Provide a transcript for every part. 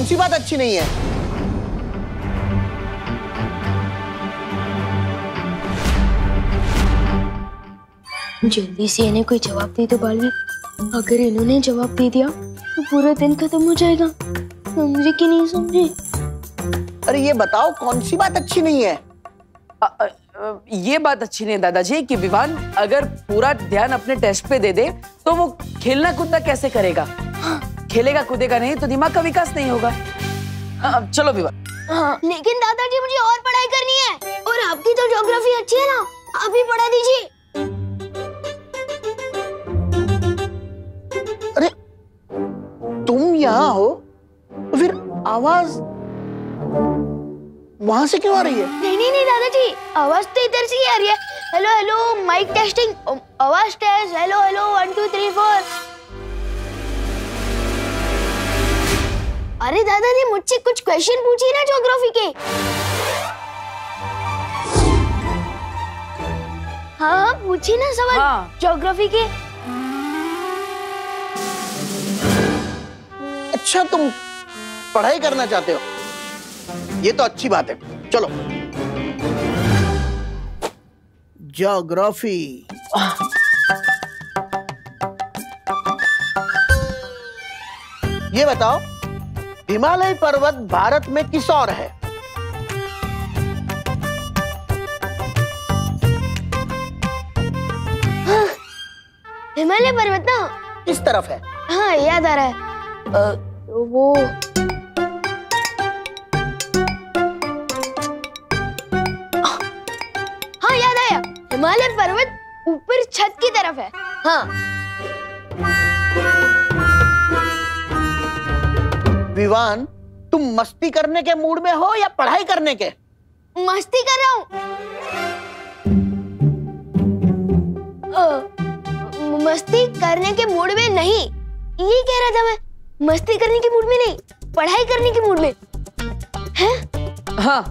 कौन सी बात अच्छी नहीं है? जल्दी से इन्हें कोई जवाब दे दो बालवीर। अगर इन्होंने जवाब दे दिया तो पूरा दिन खत्म हो जाएगा। समझे कि नहीं समझे? अरे ये बताओ कौन सी बात अच्छी नहीं है? ये बात अच्छी नहीं है दादाजी कि विवान अगर पूरा ध्यान अपने टेस्ट पे दे दे तो वो खेलना कूदना कैसे करेगा? खेलेगा कूदेगा नहीं तो दिमाग का विकास नहीं होगा। चलो विवान। हाँ, लेकिन दादाजी मुझे और पढ़ाई करनी है और आपकी तो ज्योग्राफी अच्छी है ना, आप ही पढ़ा दीजिए। अरे तुम यहाँ हो तो फिर आवाज वहां से क्यों आ रही है? नहीं दादाजी, आवाज तो इधर से ही आ रही है। हेलो हेलो माइक टेस्टिंग, आवाज टेस्ट, हेलो हेलो 1 2 3 4। अरे दादाजी मुझसे कुछ क्वेश्चन पूछिए ना ज्योग्राफी के। हाँ पूछिए ना सवाल। हाँ। ज्योग्राफी के। अच्छा तुम पढ़ाई करना चाहते हो, ये तो अच्छी बात है। चलो ज्योग्राफी। ये बताओ हिमालय पर्वत भारत में किस ओर है? हाँ, हिमालय पर्वत ना किस तरफ है? हाँ याद आ रहा है। वो हाँ याद आया, हिमालय पर्वत ऊपर छत की तरफ है। हाँ। विवान तुम मस्ती करने के मूड में हो या पढ़ाई करने के? मस्ती कर रहा हूँ। मस्ती करने के मूड में नहीं, ये कह रहा था मैं। मस्ती करने के मूड में नहीं, पढ़ाई करने के मूड में। हैं? हाँ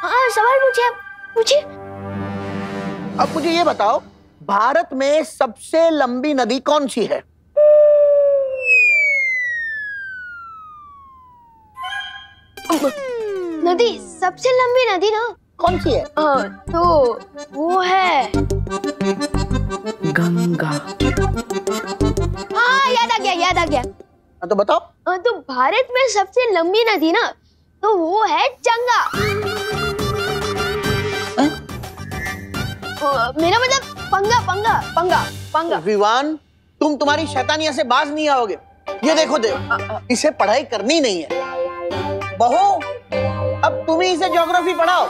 हाँ सवाल पूछिए, आप पूछिए। अब मुझे ये बताओ भारत में सबसे लंबी नदी कौन सी है? नदी, सबसे लंबी नदी ना कौन सी है? तो वो है गंगा। हाँ याद आ गया। तो बताओ। तो भारत में सबसे लंबी नदी ना तो वो है गंगा। मेरा मतलब पंगा। विवान तुम तुम्हारी शैतानिया से बाज नहीं आओगे। ये देखो इसे पढ़ाई करनी नहीं है। बहू अब तुम ही इसे ज्योग्राफी पढ़ाओ।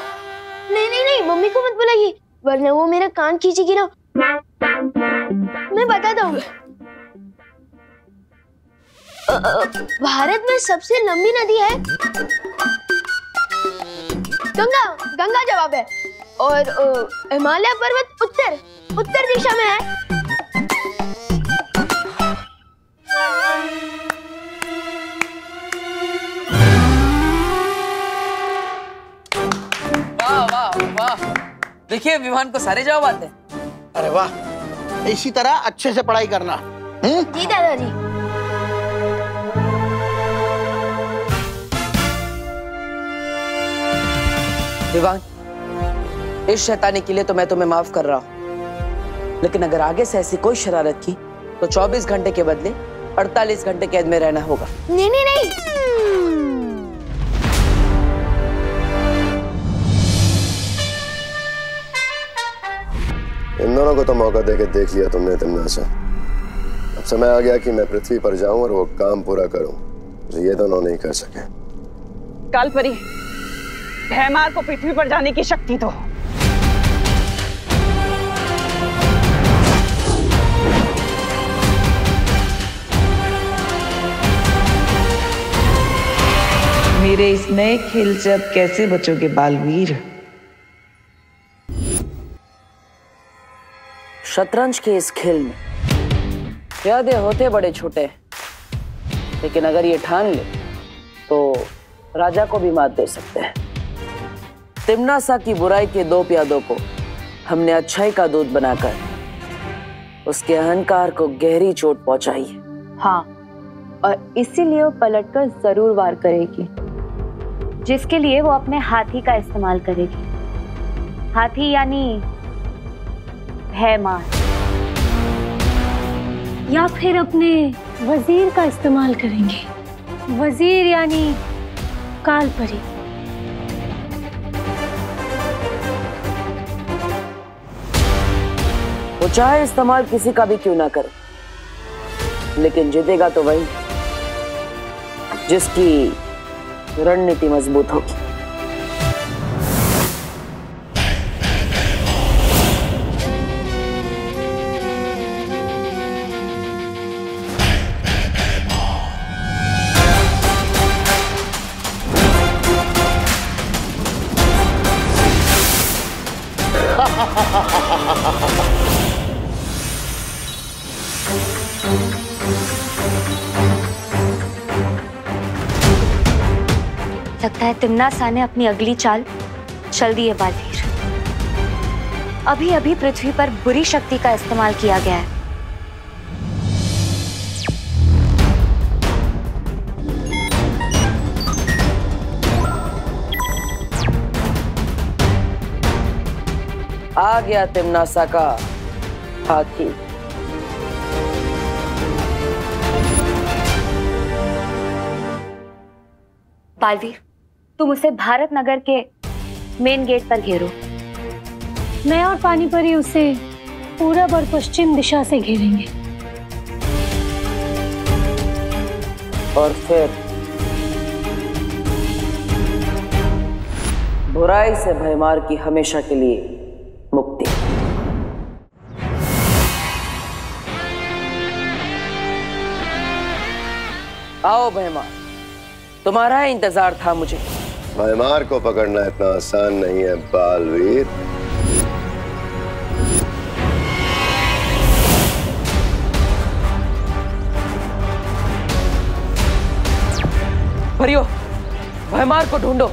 नहीं मम्मी को मत बुलाइए वरना वो मेरा कान खींचेगी ना। मैं बताता हूँ। भारत में सबसे लंबी नदी है गंगा जवाब है। और हिमालय पर्वत उत्तर दिशा में है। वाह देखिए विवान को सारे जवाब आते हैं। अरे वाह, इसी तरह अच्छे से पढ़ाई करना। जी दादाजी। विवान इस शैतानी के लिए तो मैं तुम्हें माफ कर रहा हूं, लेकिन अगर आगे से ऐसी कोई शरारत की तो 24 घंटे के बदले 48 घंटे कैद में रहना होगा। नहीं। इन दोनों को तो मौका देके देख लिया तुमने तिम्नासा। अब समय आ गया कि मैं पृथ्वी पर जाऊं और वो काम पूरा करूं जो ये दोनों नहीं कर सके। कालपरी, भैमार को पृथ्वी पर जाने की शक्ति दो। मेरे इस नए खेल से अब कैसे बचोगे बालवीर? शतरंज के इस खेल में प्यादे होते बड़े छोटे, लेकिन अगर ये ठान ले तो राजा को भी मात दे सकते हैं। तिम्नासा की बुराई के 2 प्यादों को हमने अच्छाई का दूत बनाकर उसके अहंकार को गहरी चोट पहुंचाई है। हाँ, और इसीलिए वो पलटकर जरूर वार करेगी, जिसके लिए वो अपने हाथी का इस्तेमाल करेगी। हाथी यानी भयमार, या फिर अपने वजीर का इस्तेमाल करेंगे। वजीर यानी कालपरी। वो चाहे इस्तेमाल किसी का भी क्यों ना करे, लेकिन जीतेगा तो वही जिसकी रणनीति मजबूत होगी। लगता है तिम्नासा ने अपनी अगली चाल चल दी है बालवीर। अभी अभी पृथ्वी पर बुरी शक्ति का इस्तेमाल किया गया है। आ गया तिम्नासा का हाथी। बालवीर, तुम उसे भारत नगर के मेन गेट पर घेरो। मैं और पानीपरी उसे पूरब और पश्चिम दिशा से घेरेंगे। और फिर बुराई से भयमार की हमेशा के लिए मुक्ति। आओ भयमार, तुम्हारा इंतजार था मुझे। भयमार को पकड़ना इतना आसान नहीं है बालवीर। परियो, भयमार को ढूंढो।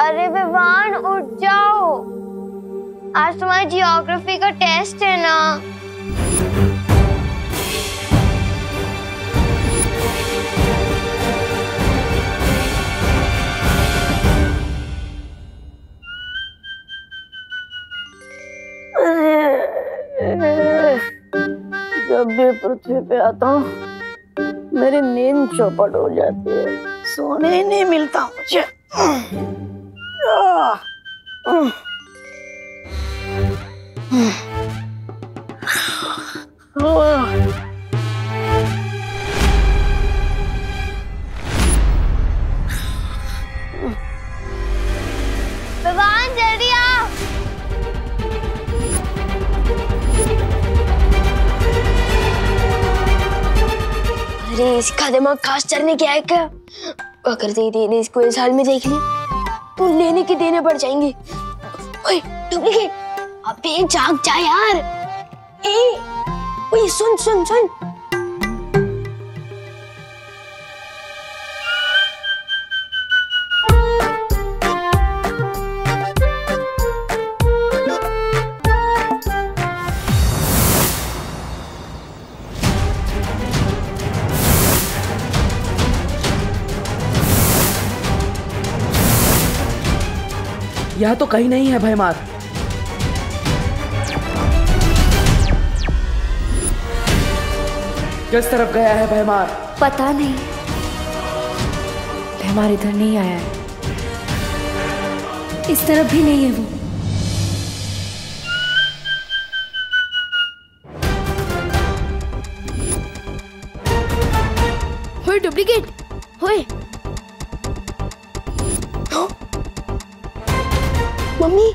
अरे विवान, उठ जाओ, आज तुम्हारी जियोग्राफी का टेस्ट है ना। जब भी पृथ्वी पे आता हूँ मेरी नींद चौपट हो जाती है, सोने ही नहीं मिलता मुझे। विवान, जल्दी आओ। अरे इसका दिमाग खास चलने क्या है क्या? अगर दीदी ने इसको इस हाल में देख लिया तो लेने के देने पड़ जाएंगे। ओए डुप्लीकेट, अबे जाग जा यार। ओए सुन सुन सुन। यह तो कहीं नहीं है भयमार। किस तरफ गया है भयमार? पता नहीं, भयमार इधर नहीं आया है। इस तरफ भी नहीं है वो। होए डुप्लीकेट, होए। मम्मी,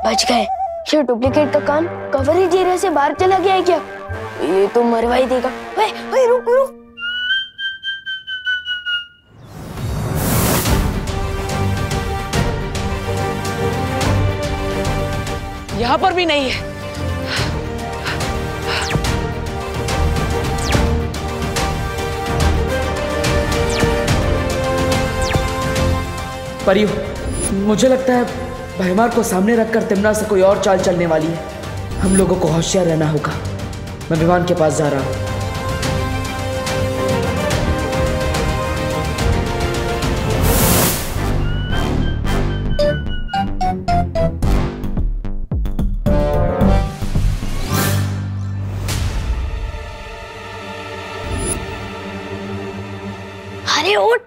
बच गए। ये डुप्लीकेट का कान कवरेज एरिया से बाहर चला गया है क्या? ये तो मरवा ही देगा। ओए रुक रुक। यहाँ पर भी नहीं है। परियो, मुझे लगता है भैमार को सामने रखकर तिमना से कोई और चाल चलने वाली है। हम लोगों को होशियार रहना होगा। मैं विवान के पास जा रहा हूँ। अरे उठ।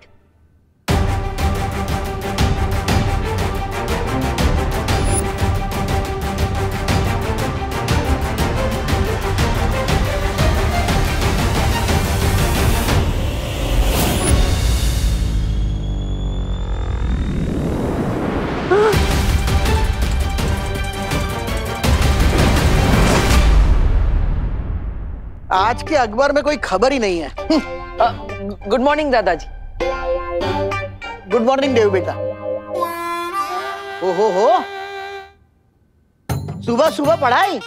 आज के अखबार में कोई खबर ही नहीं है। गुड मॉर्निंग दादाजी। गुड मॉर्निंग देव बेटा। ओहो हो, सुबह सुबह पढ़ाई।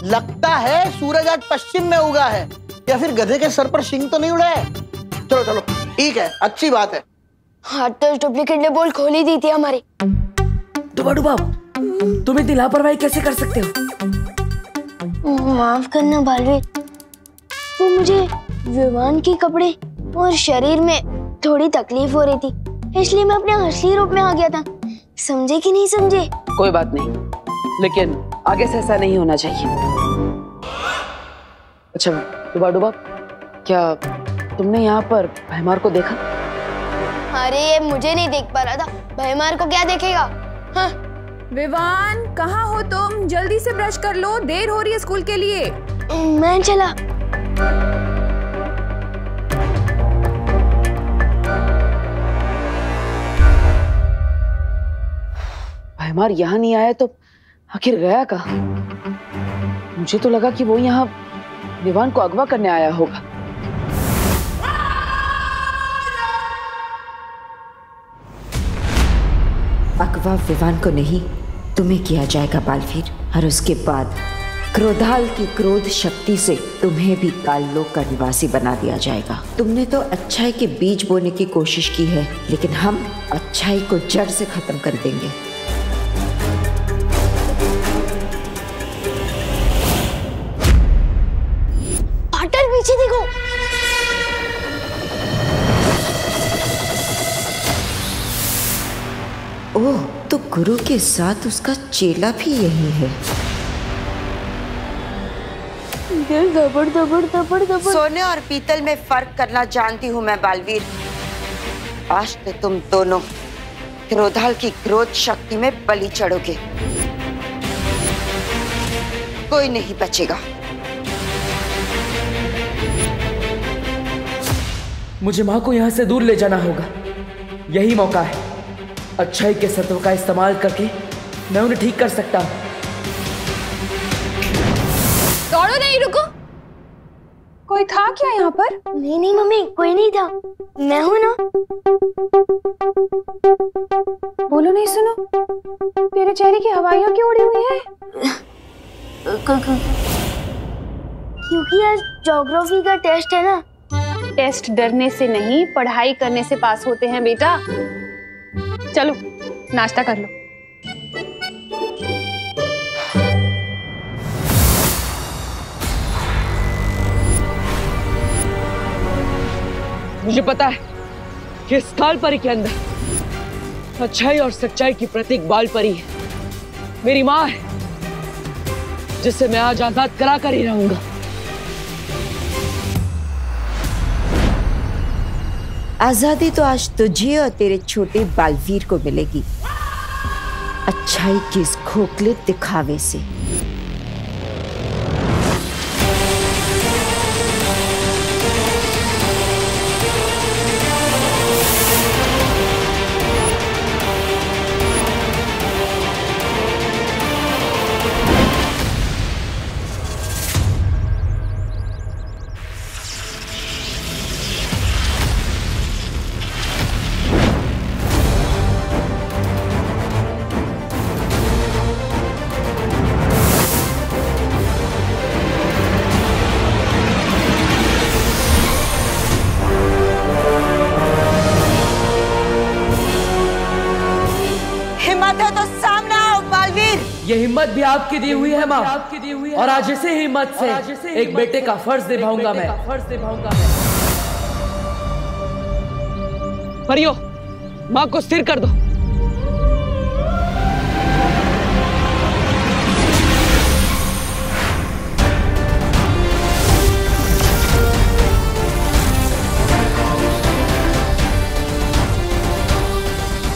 लगता है सूरज आज पश्चिम में उगा है, या फिर गधे के सर पर शिंग तो नहीं उड़ा है। चलो चलो ठीक है, अच्छी बात है। हाँ तो डुप्लीकेट ने बोल खोली दी थी हमारी। डुबा तुम इतनी लापरवाही कैसे कर सकते हो? माफ करना बालवीर, वो मुझे विवान के कपड़े और शरीर में थोड़ी तकलीफ हो रही थी, इसलिए मैं अपने असली रूप में आ गया था। समझे कि नहीं समझे? कोई बात नहीं, लेकिन आगे से ऐसा नहीं होना चाहिए। अच्छा डुबा, क्या तुमने यहाँ पर भैमार को देखा? अरे ये मुझे नहीं देख पा रहा था, भैमार को क्या देखेगा? हाँ। विवान, कहाँ हो तुम? जल्दी से ब्रश कर लो, देर हो रही है स्कूल के लिए। मैं चला। भैमार यहाँ नहीं आया तो आखिर गया कहाँ? मुझे तो लगा कि वो यहाँ विवान को अगवा करने आया होगा। अगवा विवान को नहीं, तुम्हें किया जाएगा बालवीर। और उसके बाद क्रोधाल की क्रोध शक्ति से तुम्हें भी काललोक का निवासी बना दिया जाएगा। तुमने तो अच्छाई के बीज बोने की कोशिश की है, लेकिन हम अच्छाई को जड़ से खत्म कर देंगे। पाटल पीछे देखो। ओह, तो गुरु के साथ उसका चेला भी यही है। दबड़ दबड़ दबड़ दबड़। सोने और पीतल में फर्क करना जानती हूँ मैं बालवीर। आज तो तुम दोनों क्रोधाल की क्रोध शक्ति में बलि चढ़ोगे। कोई नहीं बचेगा। मुझे माँ को यहाँ से दूर ले जाना होगा। यही मौका है। अच्छाई के सत्व का इस्तेमाल करके मैं उन्हें ठीक कर सकता हूँ। दौड़ो नहीं, रुको। कोई था क्या यहाँ पर? नहीं मम्मी, कोई नहीं था, मैं हूँ ना। बोलो नहीं, सुनो, तेरे चेहरे की हवाइयाँ क्यों उड़ी हुई है? क्योंकि आज ज्योग्राफी का टेस्ट है ना। टेस्ट डरने से नहीं, पढ़ाई करने से पास होते हैं बेटा। चलो नाश्ता कर लो। मुझे पता है कि इस काल परी के अंदर अच्छाई और सच्चाई की प्रतीक बाल परी है। मेरी माँ है, जिससे मैं आज आजाद करा कर ही रहूंगा। आजादी तो आज तुझे और तेरे छोटे बालवीर को मिलेगी, अच्छाई के इस खोखले दिखावे से। ये हिम्मत भी आपकी दी हुई है माँ, और आज इसी हिम्मत से एक बेटे का फर्ज निभाऊंगा मैं। परियो, माँ को स्थिर कर दो।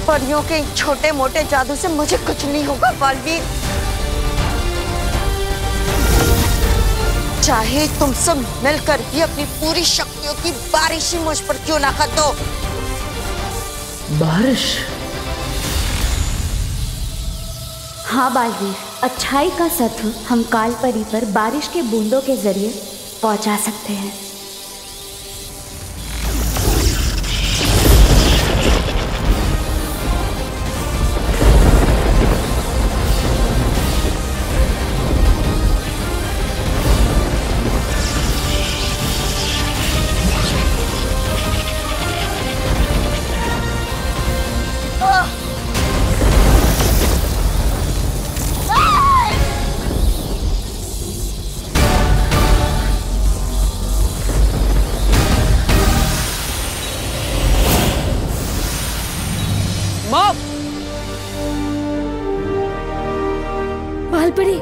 परियों के छोटे मोटे जादू से मुझे कुछ नहीं होगा बालवीर। चाहे तुम सब मिलकर भी अपनी पूरी शक्तियों की बारिश ही मुझ पर क्यों ना कर दो। बारिश? हाँ बालवीर, अच्छाई का सत्व हम काल परी पर बारिश के बूंदों के जरिए पहुंचा सकते हैं। बालपरी,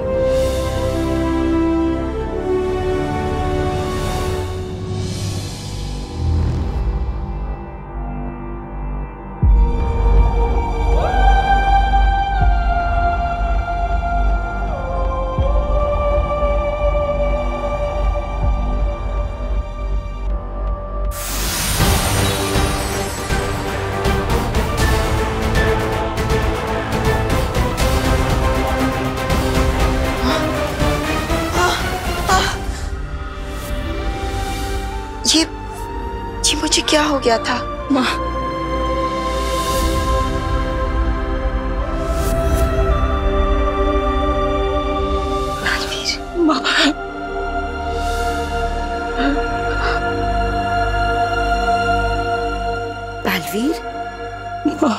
ये मुझे क्या हो गया था? माँ, बालवीर, माँ, बालवीर, माँ,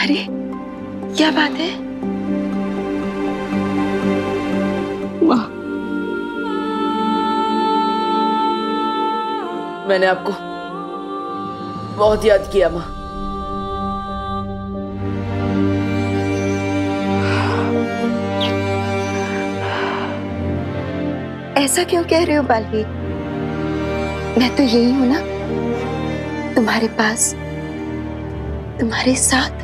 अरे क्या बात है? माँ, मैंने आपको बहुत याद किया माँ। ऐसा क्यों कह रहे हो बालवीर? मैं तो यही हूं ना, तुम्हारे पास, तुम्हारे साथ।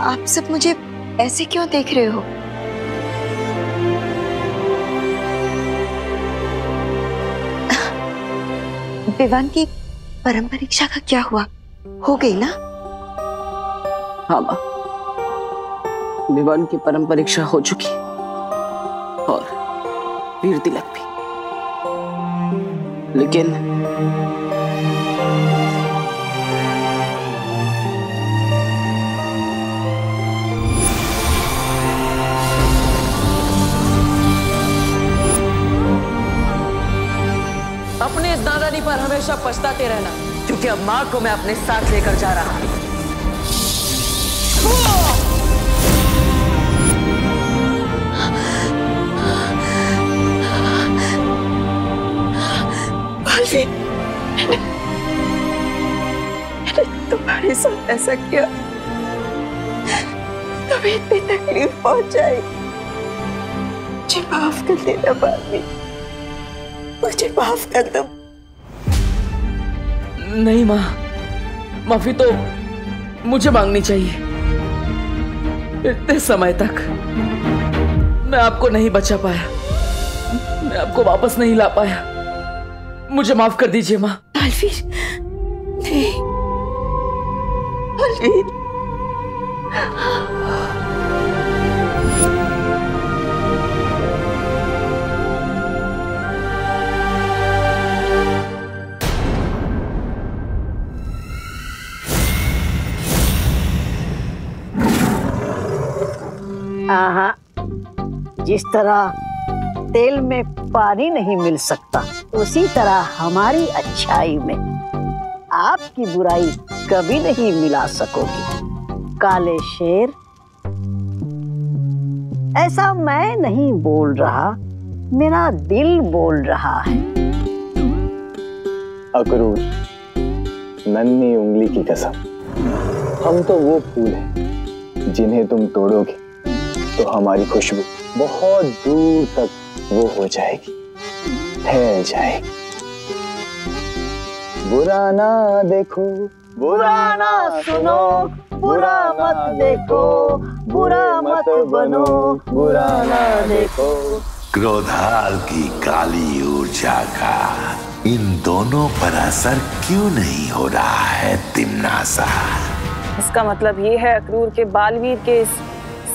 आप सब मुझे ऐसे क्यों देख रहे हो? विवान की परम परीक्षा का क्या हुआ? हो गई ना? हाँ माँ, विवान की परम परीक्षा हो चुकी और वीर तिलक भी, लेकिन अपने इस नादानी पर हमेशा पछताते रहना, क्योंकि अब माँ को मैं अपने साथ लेकर जा रहा हूँ। मैंने तुम्हारे साथ ऐसा किया, तुम्हें इतनी तकलीफ पहुंचाई। मुझे माफ कर देना बालवीर, मुझे माफ कर दो। नहीं माँ, माफी तो मुझे मांगनी चाहिए। इतने समय तक मैं आपको नहीं बचा पाया, मैं आपको वापस नहीं ला पाया। मुझे माफ कर दीजिए माँ। बालवीर, नहीं बालवीर, हाँ, जिस तरह तेल में पानी नहीं मिल सकता, उसी तरह हमारी अच्छाई में आपकी बुराई कभी नहीं मिला सकोगी। काले शेर, ऐसा मैं नहीं बोल रहा, मेरा दिल बोल रहा है। अक्रूर, नन्ही उंगली की कसम, हम तो वो फूल हैं जिन्हें तुम तोड़ोगे तो हमारी खुशबू बहुत दूर तक वो हो जाएगी, फैल जाएगी। बुरा ना देखो, बुरा ना सुनो, बुरा मत देखो, बुरा मत बनो, बुरा ना देखो। क्रोधाल की काली ऊर्जा का इन दोनों पर असर क्यों नहीं हो रहा है तिम्नासा? इसका मतलब ये है अक्रूर के बालवीर के इस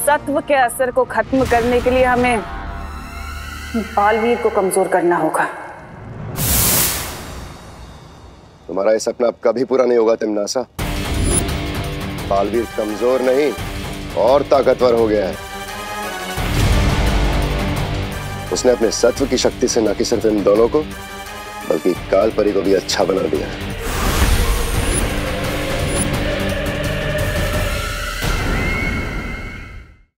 सत्व के असर को खत्म करने के लिए हमें बालवीर को कमजोर करना होगा। तुम्हारा ये सपना अब कभी पूरा नहीं होगा तिम्नासा। बालवीर कमजोर नहीं और ताकतवर हो गया है। उसने अपने सत्व की शक्ति से न कि सिर्फ इन दोनों को बल्कि काल परी को भी अच्छा बना दिया है।